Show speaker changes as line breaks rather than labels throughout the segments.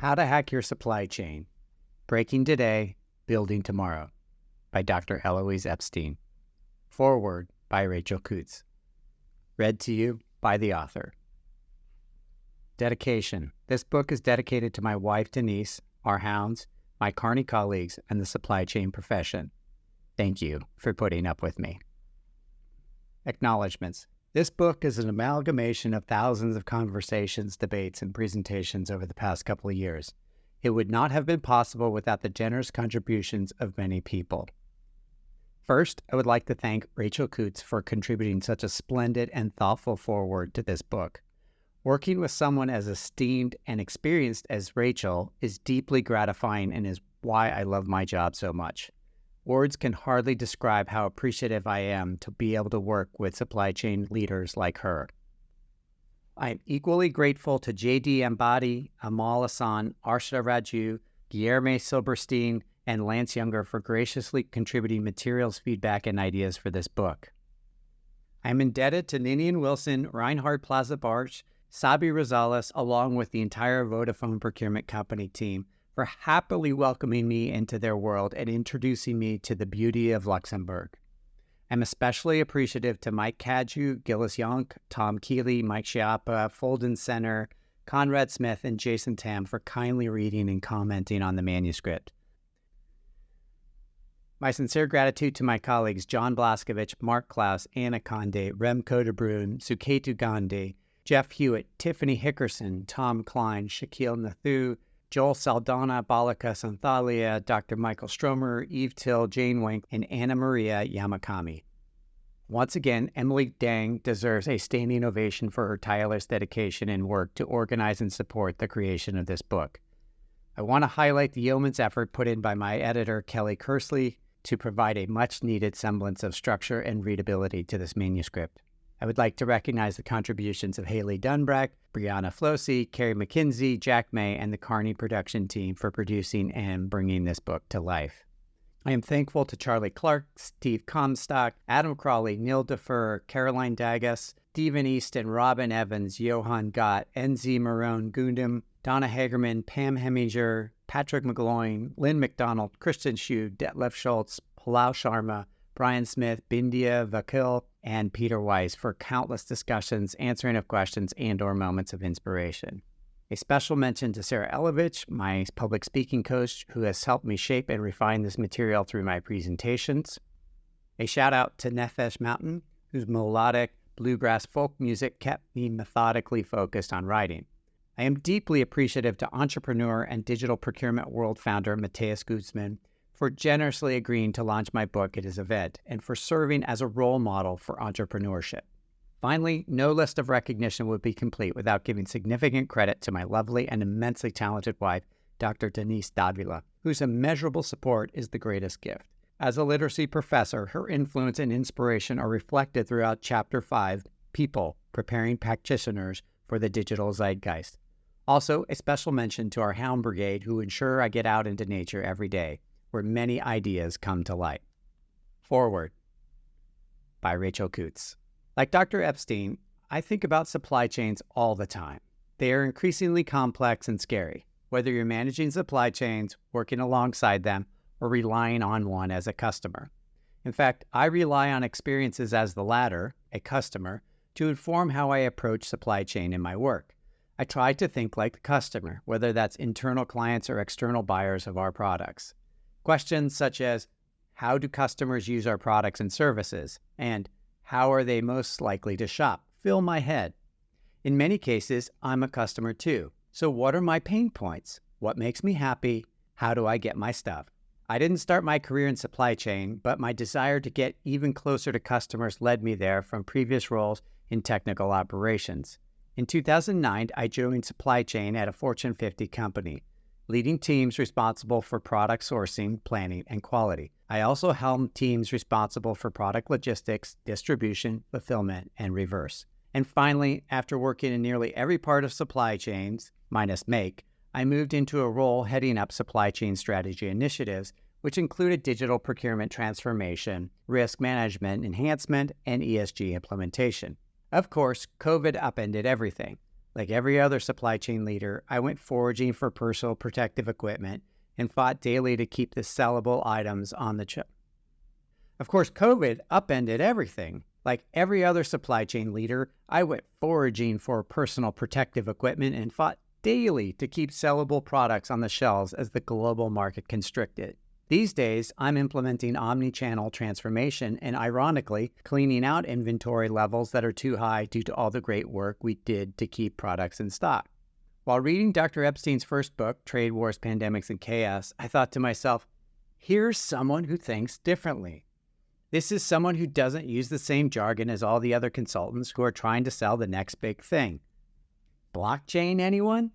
How to Hack Your Supply Chain, Breaking Today, Building Tomorrow by Dr. Elouise Epstein. Foreword by Rachel Cuds. Read to you by the author. Dedication. This book is dedicated to my wife, Denise, our hounds, my Carney colleagues, and the supply chain profession. Thank you for putting up with me. Acknowledgements. This book is an amalgamation of thousands of conversations, debates, and presentations over the past couple of years. It would not have been possible without the generous contributions of many people. First, I would like to thank Rachel Cuds for contributing such a splendid and thoughtful foreword to this book. Working with someone as esteemed and experienced as Rachel is deeply gratifying and is why I love my job so much. Words can hardly describe how appreciative I am to be able to work with supply chain leaders like her. I am equally grateful to J.D. Ambati, Amal Hassan, Arshada Raju, Guilherme Silberstein, and Lance Younger for graciously contributing materials, feedback, and ideas for this book. I am indebted to Ninian Wilson, Reinhard Plaza-Barch, Sabi Rosales, along with the entire Vodafone Procurement Company team, for happily welcoming me into their world and introducing me to the beauty of Luxembourg. I'm especially appreciative to Mike Cadieux, Gillis Yonk, Tom Keeley, Mike Schiappa, Folden Center, Conrad Smith, and Jason Tam for kindly reading and commenting on the manuscript. My sincere gratitude to my colleagues John Blaskovich, Mark Klaus, Anna Conde, Remco de Bruin, Suketu Gandhi, Jeff Hewitt, Tiffany Hickerson, Tom Klein, Shaquille Nathu, Joel Saldana, Balaka Santhalia, Dr. Michael Stromer, Eve Till, Jane Wink, and Anna Maria Yamakami. Once again, Emily Dang deserves a standing ovation for her tireless dedication and work to organize and support the creation of this book. I want to highlight the yeoman's effort put in by my editor, Kelly Kersley, to provide a much-needed semblance of structure and readability to this manuscript. I would like to recognize the contributions of Haley Dunbrack, Brianna Flosey, Carrie McKinsey, Jack May, and the Carney production team for producing and bringing this book to life. I am thankful to Charlie Clark, Steve Comstock, Adam Crawley, Neil Defer, Caroline Dagas, Stephen Easton, Robin Evans, Johan Gott, NZ Marone Gundam, Donna Hagerman, Pam Heminger, Patrick McGloin, Lynn McDonald, Kristen Shue, Detlef Schultz, Palau Sharma, Brian Smith, Bindia Vakil, and Peter Weiss for countless discussions, answering of questions, and/or moments of inspiration. A special mention to Sarah Elovich, my public speaking coach, who has helped me shape and refine this material through my presentations. A shout out to Nefesh Mountain, whose melodic bluegrass folk music kept me methodically focused on writing. I am deeply appreciative to entrepreneur and digital procurement world founder Matthias Guzman for generously agreeing to launch my book at his event and for serving as a role model for entrepreneurship. Finally, no list of recognition would be complete without giving significant credit to my lovely and immensely talented wife, Dr. Denise Davila, whose immeasurable support is the greatest gift. As a literacy professor, her influence and inspiration are reflected throughout Chapter 5, People, Preparing Practitioners for the Digital Zeitgeist. Also, a special mention to our Hound Brigade, who ensure I get out into nature every day, where many ideas come to light. Foreword by Rachel Cuds. Like Dr. Epstein, I think about supply chains all the time. They are increasingly complex and scary, whether you're managing supply chains, working alongside them, or relying on one as a customer. In fact, I rely on experiences as the latter, a customer, to inform how I approach supply chain in my work. I try to think like the customer, whether that's internal clients or external buyers of our products. Questions such as, how do customers use our products and services? And how are they most likely to shop? Fill my head. In many cases, I'm a customer too. So what are my pain points? What makes me happy? How do I get my stuff? I didn't start my career in supply chain, but my desire to get even closer to customers led me there from previous roles in technical operations. In 2009, I joined supply chain at a Fortune 50 company, leading teams responsible for product sourcing, planning, and quality. I also helmed teams responsible for product logistics, distribution, fulfillment, and reverse. And finally, after working in nearly every part of supply chains, minus make, I moved into a role heading up supply chain strategy initiatives, which included digital procurement transformation, risk management enhancement, and ESG implementation. Of course, COVID upended everything. Like every other supply chain leader, I went foraging for personal protective equipment and fought daily to keep the sellable items on the shelf. Of course, COVID upended everything. Like every other supply chain leader, I went foraging for personal protective equipment and fought daily to keep sellable products on the shelves as the global market constricted. These days, I'm implementing omni-channel transformation and, ironically, cleaning out inventory levels that are too high due to all the great work we did to keep products in stock. While reading Dr. Epstein's first book, Trade Wars, Pandemics, and Chaos, I thought to myself, here's someone who thinks differently. This is someone who doesn't use the same jargon as all the other consultants who are trying to sell the next big thing. Blockchain, anyone?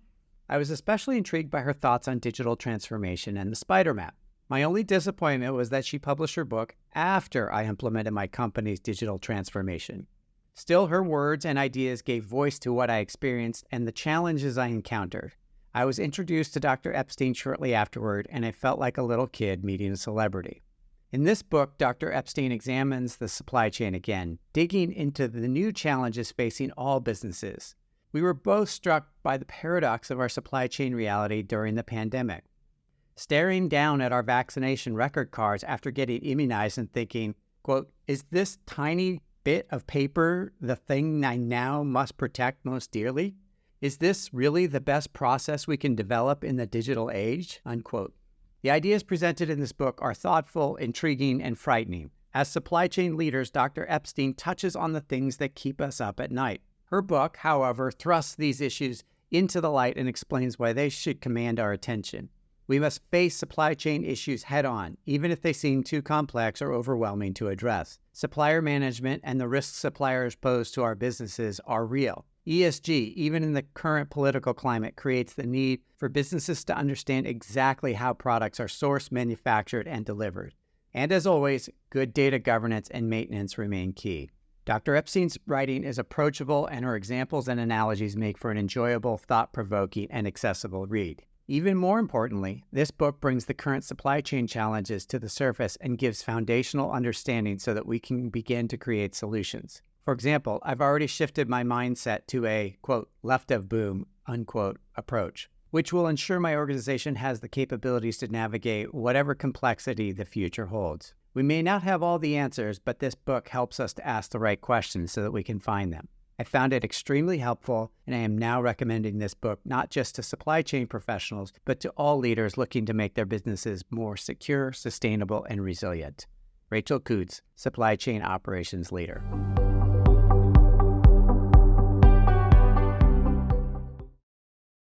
I was especially intrigued by her thoughts on digital transformation and the spider map. My only disappointment was that she published her book after I implemented my company's digital transformation. Still, her words and ideas gave voice to what I experienced and the challenges I encountered. I was introduced to Dr. Epstein shortly afterward, and I felt like a little kid meeting a celebrity. In this book, Dr. Epstein examines the supply chain again, digging into the new challenges facing all businesses. We were both struck by the paradox of our supply chain reality during the pandemic. Staring down at our vaccination record cards after getting immunized and thinking, quote, is this tiny bit of paper the thing I now must protect most dearly? Is this really the best process we can develop in the digital age? Unquote. The ideas presented in this book are thoughtful, intriguing, and frightening. As supply chain leaders, Dr. Epstein touches on the things that keep us up at night. Her book, however, thrusts these issues into the light and explains why they should command our attention. We must face supply chain issues head-on, even if they seem too complex or overwhelming to address. Supplier management and the risks suppliers pose to our businesses are real. ESG, even in the current political climate, creates the need for businesses to understand exactly how products are sourced, manufactured, and delivered. And as always, good data governance and maintenance remain key. Dr. Epstein's writing is approachable, and her examples and analogies make for an enjoyable, thought-provoking, and accessible read. Even more importantly, this book brings the current supply chain challenges to the surface and gives foundational understanding so that we can begin to create solutions. For example, I've already shifted my mindset to a, quote, left of boom, unquote, approach, which will ensure my organization has the capabilities to navigate whatever complexity the future holds. We may not have all the answers, but this book helps us to ask the right questions so that we can find them. I found it extremely helpful, and I am now recommending this book not just to supply chain professionals, but to all leaders looking to make their businesses more secure, sustainable, and resilient. Rachel Cuds, Supply Chain Operations Leader.